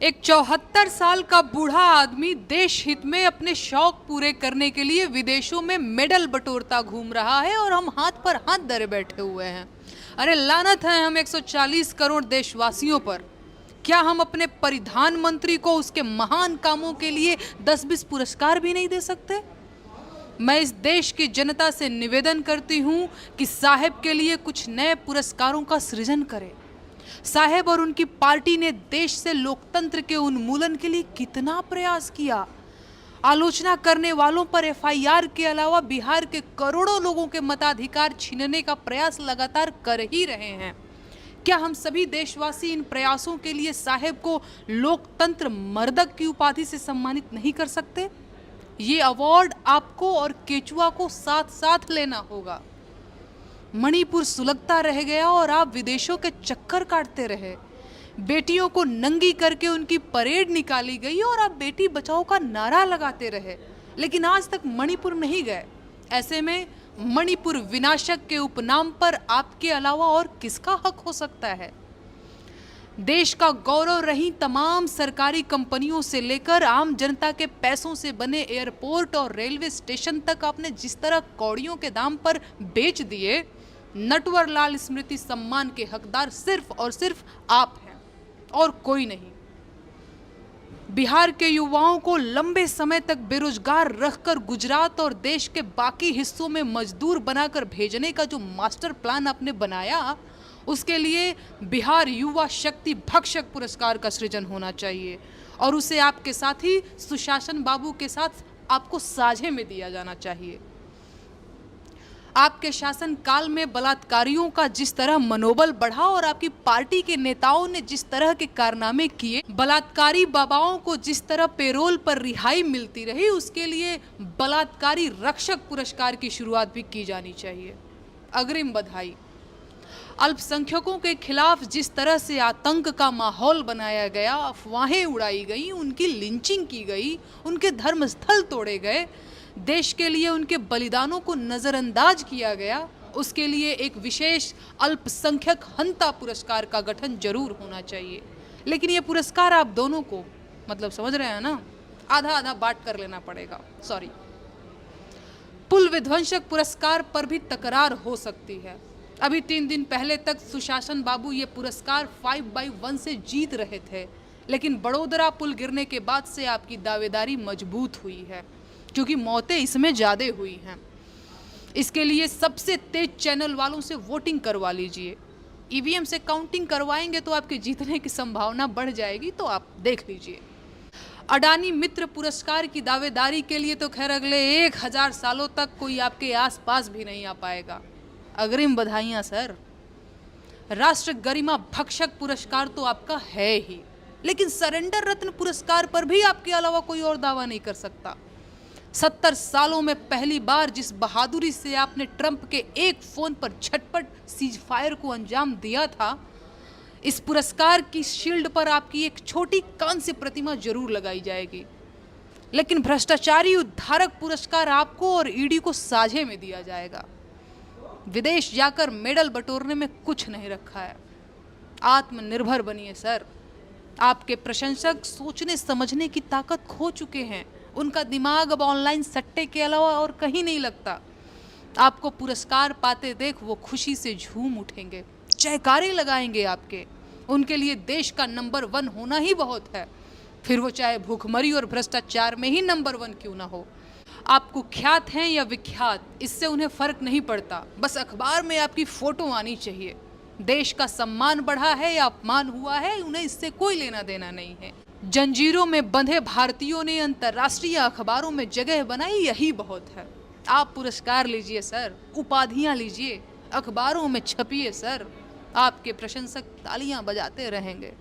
एक 74 साल का बूढ़ा आदमी देश हित में अपने शौक पूरे करने के लिए विदेशों में मेडल बटोरता घूम रहा है और हम हाथ पर हाथ धरे बैठे हुए हैं। अरे लानत है हम 140 करोड़ देशवासियों पर। क्या हम अपने प्रधानमंत्री को उसके महान कामों के लिए 10-20 पुरस्कार भी नहीं दे सकते? मैं इस देश की जनता से निवेदन करती हूं कि साहब के लिए कुछ नए पुरस्कारों का सृजन करें। साहब और उनकी पार्टी ने देश से लोकतंत्र के उन्मूलन के लिए कितना प्रयास किया। आलोचना करने वालों पर एफआईआर के अलावा बिहार के करोड़ों लोगों के मताधिकार छीनने का प्रयास लगातार कर ही रहे हैं। क्या हम सभी देशवासी इन प्रयासों के लिए साहब को लोकतंत्र मर्दक की उपाधि से सम्मानित नहीं कर सकते? ये अवार्ड आपको और केचुआ को साथ साथ लेना होगा। मणिपुर सुलगता रह गया और आप विदेशों के चक्कर काटते रहे। बेटियों को नंगी करके उनकी परेड निकाली गई और आप बेटी बचाओ का नारा लगाते रहे, लेकिन आज तक मणिपुर नहीं गए। ऐसे में मणिपुर विनाशक के उपनाम पर आपके अलावा और किसका हक हो सकता है? देश का गौरव रही तमाम सरकारी कंपनियों से लेकर आम जनता के पैसों से बने एयरपोर्ट और रेलवे स्टेशन तक आपने जिस तरह कौड़ियों के दाम पर बेच दिए, नटवर लाल स्मृति सम्मान के हकदार सिर्फ और सिर्फ आप हैं और कोई नहीं। बिहार के युवाओं को लंबे समय तक बेरोजगार रखकर गुजरात और देश के बाकी हिस्सों में मजदूर बनाकर भेजने का जो मास्टर प्लान आपने बनाया, उसके लिए बिहार युवा शक्ति भक्षक पुरस्कार का सृजन होना चाहिए और उसे आपके साथी सुशासन बाबू के साथ आपको साझे में दिया जाना चाहिए। आपके शासन काल में बलात्कारियों का जिस तरह मनोबल बढ़ा और आपकी पार्टी के नेताओं ने जिस तरह के कारनामे किए, बलात्कारी बाबाओं को जिस तरह पेरोल पर रिहाई मिलती रही, उसके लिए बलात्कारी रक्षक पुरस्कार की शुरुआत भी की जानी चाहिए। अग्रिम बधाई। अल्पसंख्यकों के खिलाफ जिस तरह से आतंक का माहौल बनाया गया, अफवाहें उड़ाई गई, उनकी लिंचिंग की गई, उनके धर्मस्थल तोड़े गए, देश के लिए उनके बलिदानों को नजरअंदाज किया गया, उसके लिए एक विशेष अल्पसंख्यक हंता पुरस्कार का गठन जरूर होना चाहिए। लेकिन ये पुरस्कार आप दोनों को, मतलब समझ रहे हैं ना, आधा आधा बांट कर लेना पड़ेगा। सॉरी। पुल विध्वंसक पुरस्कार पर भी तकरार हो सकती है। अभी 3 दिन पहले तक सुशासन बाबू ये पुरस्कार 5/1 से जीत रहे थे, लेकिन बड़ोदरा पुल गिरने के बाद से आपकी दावेदारी मजबूत हुई है, क्योंकि मौतें इसमें ज़्यादा हुई हैं। इसके लिए सबसे तेज चैनल वालों से वोटिंग करवा लीजिए। ईवीएम से काउंटिंग करवाएंगे तो आपके जीतने की संभावना बढ़ जाएगी, तो आप देख लीजिए। अडानी मित्र पुरस्कार की दावेदारी के लिए तो खैर अगले 1000 सालों तक कोई आपके आसपास भी नहीं आ पाएगा। अग्रिम बधाइयाँ सर। राष्ट्र गरिमा भक्षक पुरस्कार तो आपका है ही, लेकिन सरेंडर रत्न पुरस्कार पर भी आपके अलावा कोई और दावा नहीं कर सकता। 70 सालों में पहली बार जिस बहादुरी से आपने ट्रंप के एक फोन पर झटपट सीज फायर को अंजाम दिया था, इस पुरस्कार की शील्ड पर आपकी एक छोटी कांस्य प्रतिमा जरूर लगाई जाएगी। लेकिन भ्रष्टाचारी उद्धारक पुरस्कार आपको और ईडी को साझे में दिया जाएगा। विदेश जाकर मेडल बटोरने में कुछ नहीं रखा है। आत्मनिर्भर बनिए सर। आपके प्रशंसक सोचने समझने की ताकत खो चुके हैं। उनका दिमाग अब ऑनलाइन सट्टे के अलावा और कहीं नहीं लगता। आपको पुरस्कार पाते देख वो खुशी से झूम उठेंगे, जयकारे लगाएंगे आपके। उनके लिए देश का नंबर 1 होना ही बहुत है, फिर वो चाहे भूखमरी और भ्रष्टाचार में ही नंबर 1 क्यों ना हो। आप कुख्यात हैं या विख्यात, इससे उन्हें फर्क नहीं पड़ता। बस अखबार में आपकी फोटो आनी चाहिए। देश का सम्मान बढ़ा है या अपमान हुआ है, उन्हें इससे कोई लेना देना नहीं है। जंजीरों में बंधे भारतीयों ने अंतर्राष्ट्रीय अखबारों में जगह बनाई, यही बहुत है। आप पुरस्कार लीजिए सर, उपाधियां लीजिए, अखबारों में छपिए सर। आपके प्रशंसक तालियां बजाते रहेंगे।